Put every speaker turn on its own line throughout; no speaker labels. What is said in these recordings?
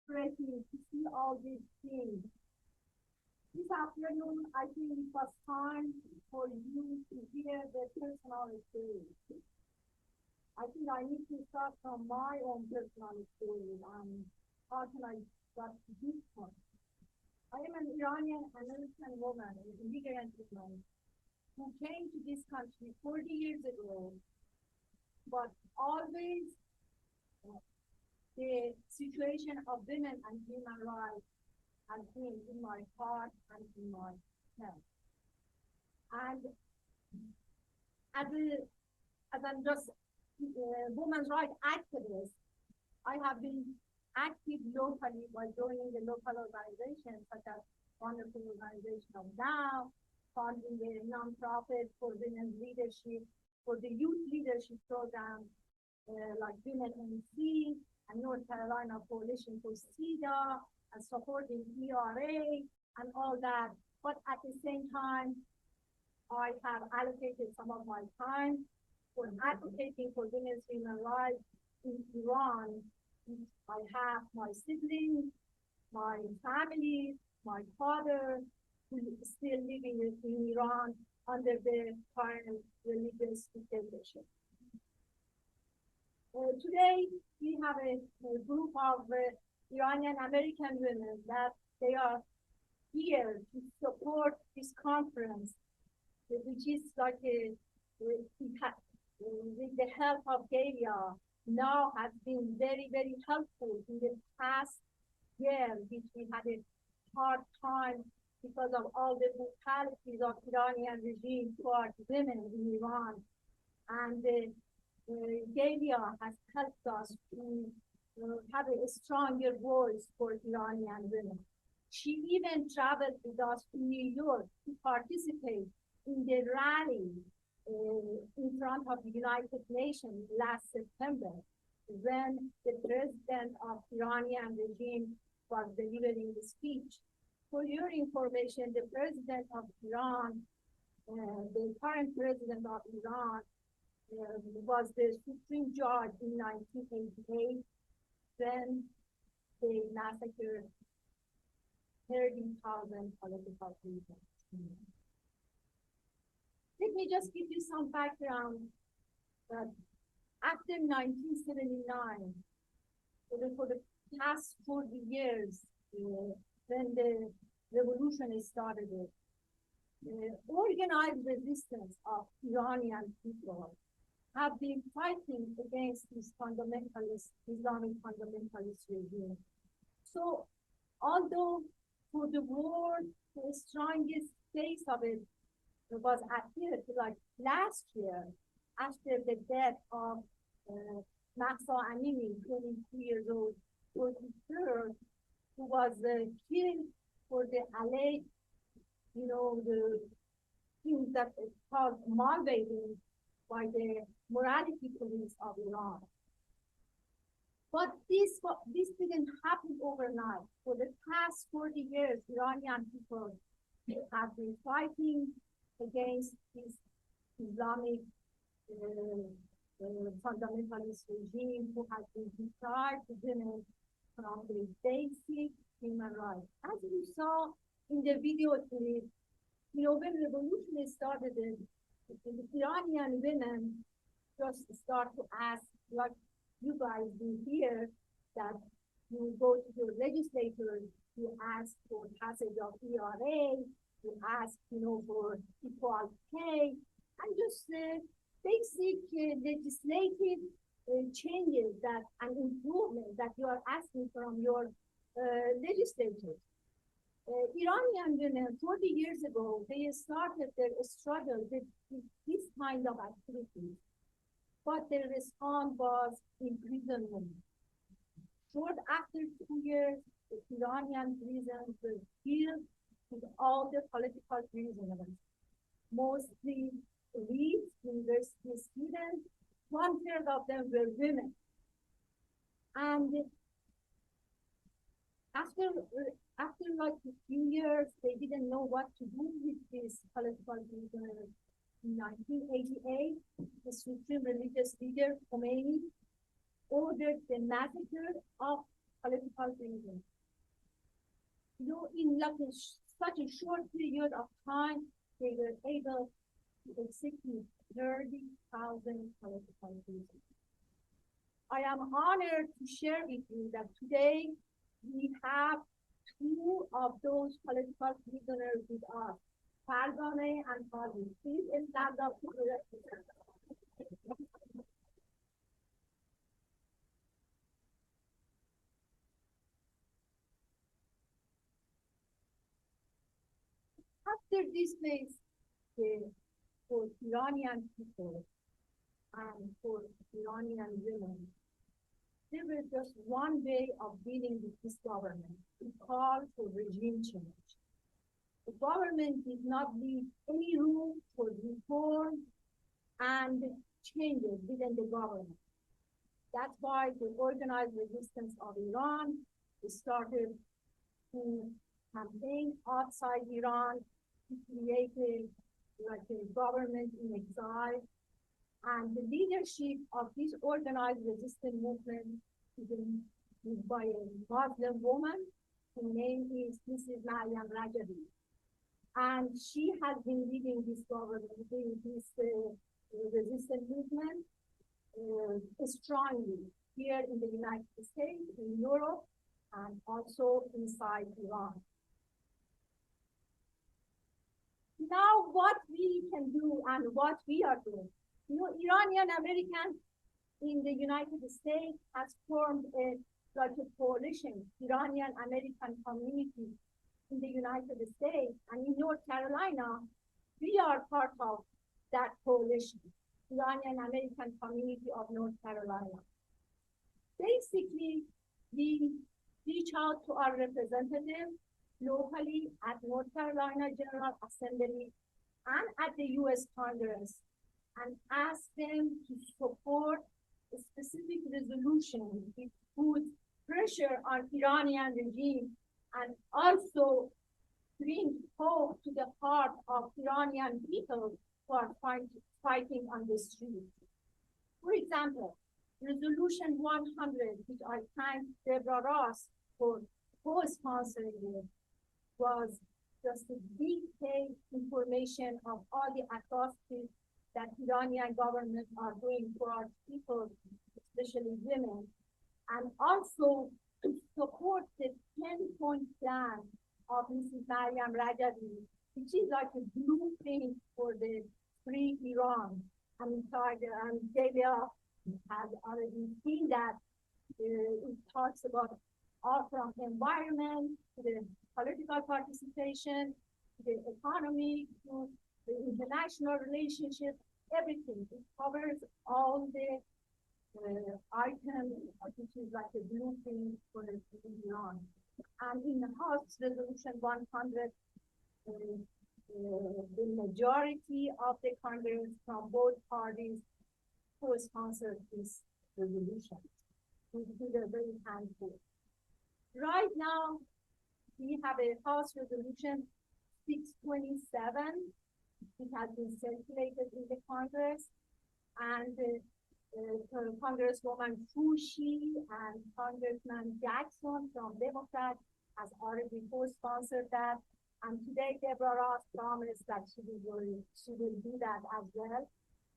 heartbreaking to see all these things. This afternoon, I think it was time for you to hear the personal story. I think I need to start from my own personal story and how can I start to this point. I am an Iranian-American woman, an immigrant woman, who came to this country 40 years ago, but always the situation of women and human rights has been in my heart and in my head. And as a as I'm just a women's rights activist, I have been active locally by joining the local organizations such as wonderful organization of Now, funding a nonprofit for women's leadership, for the youth leadership program like Women MC and North Carolina Coalition for CEDA and supporting ERA and all that. But at the same time, I have allocated some of my time for advocating for women's human rights in Iran. I have my siblings, my family, my father, who is still living in Iran under the current religious dictatorship. Today, we have a group of Iranian-American women that they are here to support this conference, which is like with the help of Galia, now has been very, very helpful in the past year, which we had a hard time because of all the brutalities of Iranian regime towards women in Iran. And Galia has helped us to have a stronger voice for Iranian women. She even traveled with us to New York to participate in the rally in front of the United Nations last September, when the president of Iranian regime was delivering the speech. For your information, the president of Iran, the current president of Iran, was the Supreme Judge in 1988 when they massacred 30,000 political prisoners. Let me just give you some background that after 1979, for the past 40 years, when the revolution started, organized resistance of Iranian people have been fighting against this fundamentalist, Islamic fundamentalist regime. So, although for the war, the strongest case of it was appeared like last year, after the death of Mahsa Amini, 22 years old, was girl who was killed for the alleged, the things that is called malbading by the morality police of Iran. But this didn't happen overnight. For the past 40 years, Iranian people have been fighting against this Islamic fundamentalist regime who has been deprived women from the basic human rights. As you saw in the video clip, when the revolution started, the Iranian women just start to ask, like you guys do here, that you go to your legislators, you ask for passage of ERA, you ask, for equal pay, and just basic legislative changes and improvement that you are asking from your legislators. Iranian women 40 years ago, they started their struggle with this kind of activities, but their response was imprisonment. Short after 2 years, the Iranian prisons were filled with all the political prisoners, mostly elites, university students. 1/3 of them were women. And after like a few years, they didn't know what to do with this political prisoners. In 1988, the supreme religious leader Khomeini ordered the massacre of political reasons. In like such a short period of time, they were able to execute 30,000 political prisoners. I am honored to share with you that today we have two of those political prisoners with us, Fardane and Fadi. Please stand up to the after this phase, for Iranian people and for Iranian women, there was just one way of dealing with this government, to call for regime change. The government did not leave any room for reform and changes within the government. That's why the organized resistance of Iran started to campaign outside Iran to create a government in exile. And the leadership of this organized resistance movement is by a Muslim woman. Her name is Mrs. Iranian-American. And she has been leading this government, this resistance movement strongly here in the United States, in Europe, and also inside Iran. Now, what we can do and what we are doing. Iranian-American in the United States has formed a coalition, Iranian-American community in the United States, and in North Carolina, we are part of that coalition, Iranian-American community of North Carolina. Basically, we reach out to our representatives locally at North Carolina General Assembly and at the U.S. Congress and ask them to support a specific resolution which puts pressure on Iranian regime and also bring hope to the heart of Iranian people who are fighting on the street. For example, Resolution 100, which I thank Deborah Ross for co-sponsoring it, was just a detailed information of all the atrocities that Iranian government are doing for our people, especially women, and also to support the 10-point plan of Mrs. Maryam Rajavi, which is like a blueprint for the free Iran. And Delia has already seen that. It talks about all from environment to the political participation, to the economy, to the international relationship, everything. It covers all the items, which is like a blueprint for Iran. And in the House Resolution 100, the majority of the Congress from both parties co-sponsored this resolution. We did a very handful. Right now, we have a House Resolution 627. It has been circulated in the Congress, and Congresswoman Fushi and Congressman Jackson from Democrats has already co-sponsored that. And today, Deborah Ross promised that she will do that as well.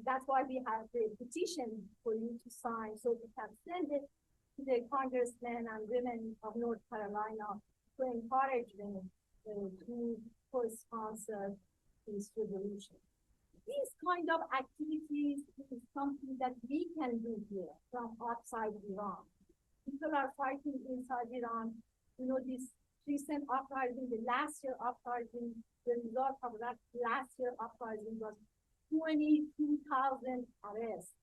That's why we have the petition for you to sign, so we can send it to the congressmen and women of North Carolina to encourage them to co-sponsor this resolution. These kind of activities is something that we can do here from outside Iran. People are fighting inside Iran. This recent uprising, the last year uprising, the result of that last year uprising was 22,000 arrests,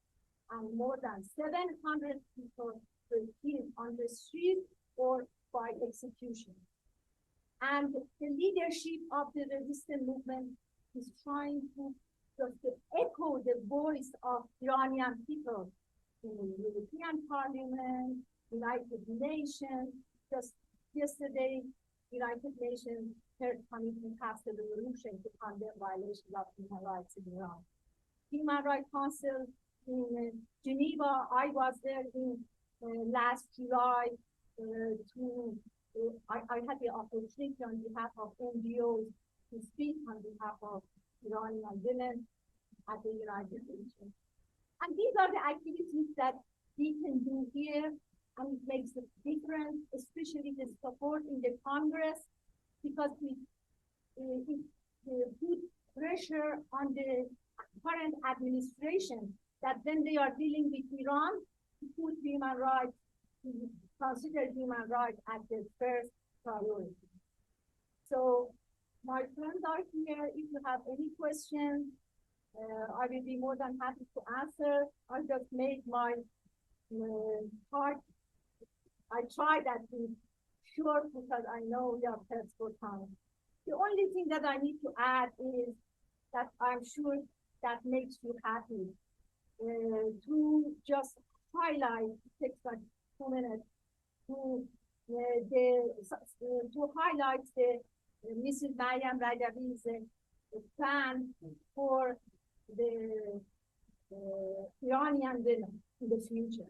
and more than 700 people were killed on the street or by execution. And the leadership of the resistance movement is trying to just echo the voice of Iranian people in the European Parliament, United Nations. Just yesterday, United Nations Third Committee passed a resolution to condemn violations of human rights in Iran. Human Rights Council in Geneva, I was there in last July, I had the opportunity on behalf of NGOs to speak on behalf of Iranian women at the United Nations. And these are the activities that we can do here, and it makes a difference, especially the support in the Congress, because it put pressure on the current administration that when they are dealing with Iran, to put human rights, to consider human rights as the first priority. So my friends are here. If you have any questions, I will be more than happy to answer. I just made my part. I tried that to short because I know we are pressed for time. The only thing that I need to add is that I'm sure that makes you happy to just highlight, it takes like 2 minutes, to highlight the Mrs. Mariam Rajavi's plan for the Iranian women in the future.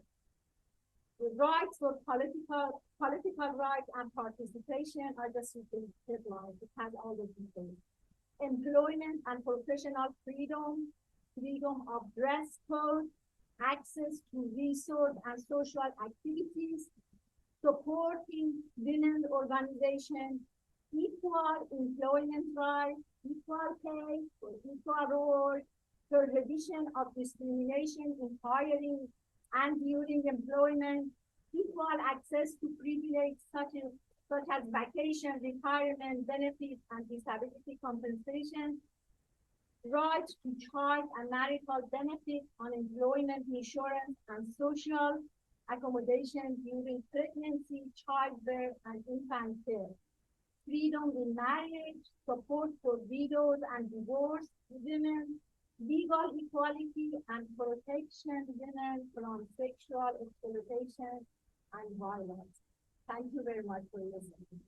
The rights for political rights and participation are just the headlines. It has all the details. Employment and professional freedom, freedom of dress code, access to resource and social activities, supporting women's organizations, equal employment rights, equal pay for equal role, prohibition of discrimination in hiring and during employment, equal access to privileges such as vacation, retirement, benefits, and disability compensation, right to child and marital benefits, unemployment insurance, and social accommodation during pregnancy, childbirth, and infant care, freedom in marriage, support for widows and divorced women, legal equality and protection women from sexual exploitation and violence. Thank you very much for listening.